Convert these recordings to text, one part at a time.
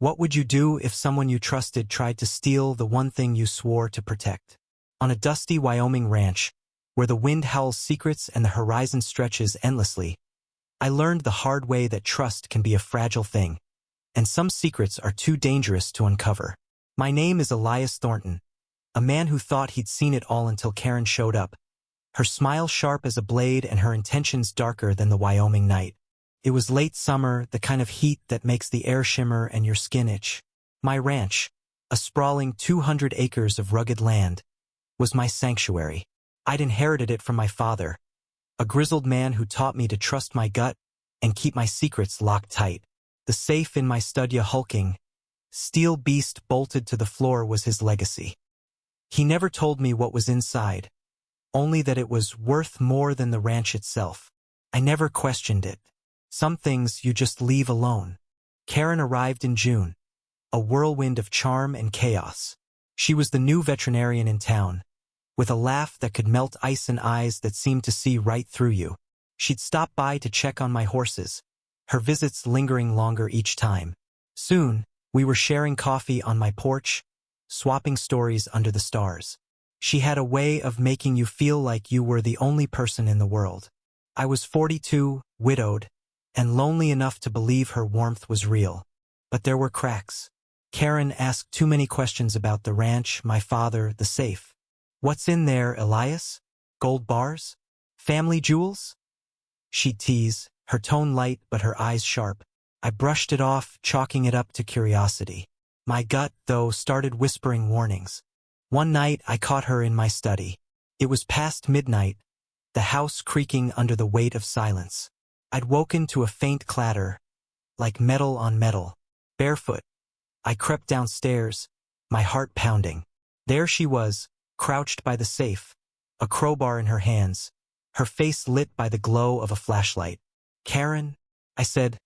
What would you do if someone you trusted tried to steal the one thing you swore to protect? On a dusty Wyoming ranch, where the wind howls secrets and the horizon stretches endlessly, I learned the hard way that trust can be a fragile thing, and some secrets are too dangerous to uncover. My name is Elias Thornton, a man who thought he'd seen it all until Karen showed up, her smile sharp as a blade and her intentions darker than the Wyoming night. It was late summer, the kind of heat that makes the air shimmer and your skin itch. My ranch, a sprawling 200 acres of rugged land, was my sanctuary. I'd inherited it from my father, a grizzled man who taught me to trust my gut and keep my secrets locked tight. The safe in my studio hulking, steel beast bolted to the floor was his legacy. He never told me what was inside, only that it was worth more than the ranch itself. I never questioned it. Some things you just leave alone. Karen arrived in June, a whirlwind of charm and chaos. She was the new veterinarian in town, with a laugh that could melt ice and eyes that seemed to see right through you. She'd stop by to check on my horses, her visits lingering longer each time. Soon, we were sharing coffee on my porch, swapping stories under the stars. She had a way of making you feel like you were the only person in the world. I was 42, widowed, and lonely enough to believe her warmth was real. But there were cracks. Karen asked too many questions about the ranch, my father, the safe. What's in there, Elias? Gold bars? Family jewels? She'd tease, her tone light but her eyes sharp. I brushed it off, chalking it up to curiosity. My gut, though, started whispering warnings. One night I caught her in my study. It was past midnight, the house creaking under the weight of silence. I'd woken to a faint clatter, like metal on metal. Barefoot, I crept downstairs, my heart pounding. There she was, crouched by the safe, a crowbar in her hands, her face lit by the glow of a flashlight. "Karen," I said,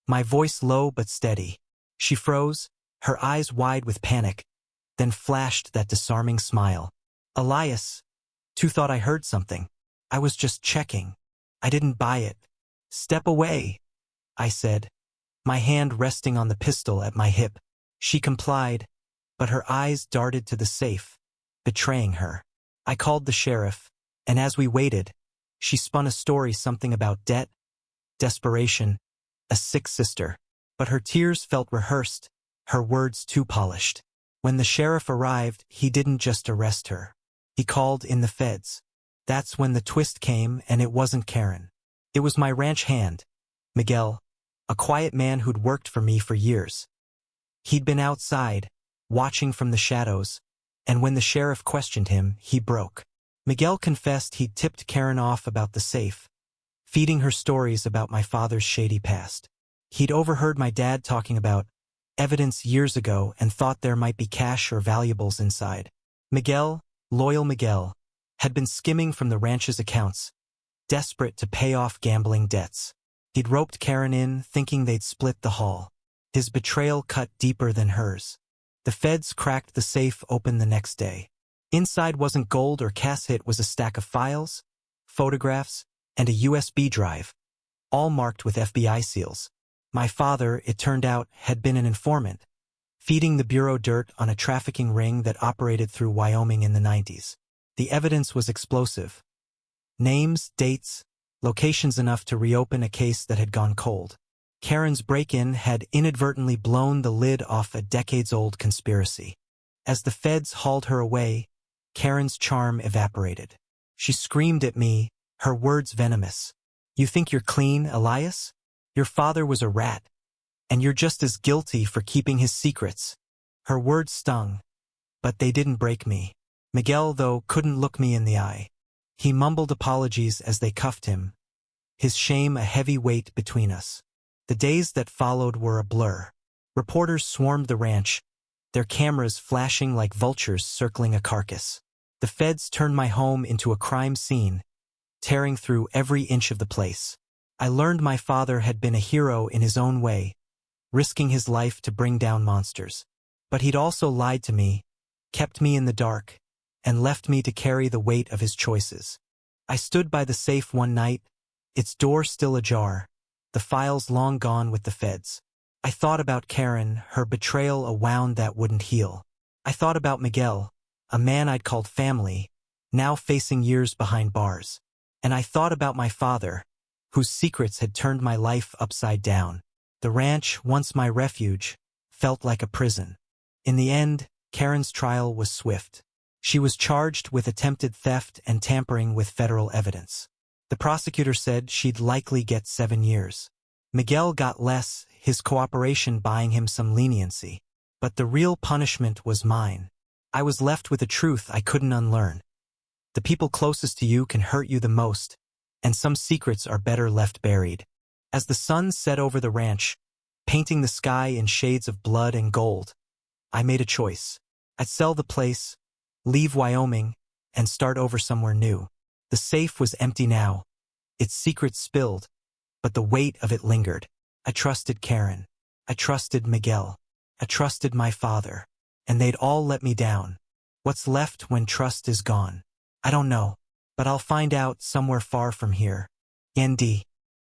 my voice low but steady. She froze, her eyes wide with panic, then flashed that disarming smile. "Elias, you thought I heard something. I was just checking. I didn't buy it." "Step away," I said, my hand resting on the pistol at my hip. She complied, but her eyes darted to the safe, betraying her. I called the sheriff, and as we waited, she spun a story, something about debt, desperation, a sick sister. But her tears felt rehearsed, her words too polished. When the sheriff arrived, he didn't just arrest her. He called in the feds. That's when the twist came, and it wasn't Karen. It was my ranch hand, Miguel, a quiet man who'd worked for me for years. He'd been outside, watching from the shadows, and when the sheriff questioned him, he broke. Miguel confessed he'd tipped Karen off about the safe, feeding her stories about my father's shady past. He'd overheard my dad talking about evidence years ago and thought there might be cash or valuables inside. Miguel, loyal Miguel, had been skimming from the ranch's accounts, desperate to pay off gambling debts. He'd roped Karen in, thinking they'd split the haul. His betrayal cut deeper than hers. The feds cracked the safe open the next day. Inside wasn't gold or cash, it was a stack of files, photographs, and a USB drive, all marked with FBI seals. My father, it turned out, had been an informant, feeding the bureau dirt on a trafficking ring that operated through Wyoming in the 90s. The evidence was explosive. Names, dates, locations enough to reopen a case that had gone cold. Karen's break-in had inadvertently blown the lid off a decades-old conspiracy. As the feds hauled her away, Karen's charm evaporated. She screamed at me, her words venomous. "You think you're clean, Elias? Your father was a rat, and you're just as guilty for keeping his secrets." Her words stung, but they didn't break me. Miguel, though, couldn't look me in the eye. He mumbled apologies as they cuffed him, his shame a heavy weight between us. The days that followed were a blur. Reporters swarmed the ranch, their cameras flashing like vultures circling a carcass. The feds turned my home into a crime scene, tearing through every inch of the place. I learned my father had been a hero in his own way, risking his life to bring down monsters. But he'd also lied to me, kept me in the dark, and left me to carry the weight of his choices. I stood by the safe one night, its door still ajar, the files long gone with the feds. I thought about Karen, her betrayal, a wound that wouldn't heal. I thought about Miguel, a man I'd called family, now facing years behind bars. And I thought about my father, whose secrets had turned my life upside down. The ranch, once my refuge, felt like a prison. In the end, Karen's trial was swift. She was charged with attempted theft and tampering with federal evidence. The prosecutor said she'd likely get 7 years. Miguel got less, his cooperation buying him some leniency. But the real punishment was mine. I was left with a truth I couldn't unlearn. The people closest to you can hurt you the most, and some secrets are better left buried. As the sun set over the ranch, painting the sky in shades of blood and gold, I made a choice. I'd sell the place, leave Wyoming, and start over somewhere new. The safe was empty now, its secrets spilled, but the weight of it lingered. I trusted Karen. I trusted Miguel. I trusted my father. And they'd all let me down. What's left when trust is gone? I don't know, but I'll find out somewhere far from here. Nd.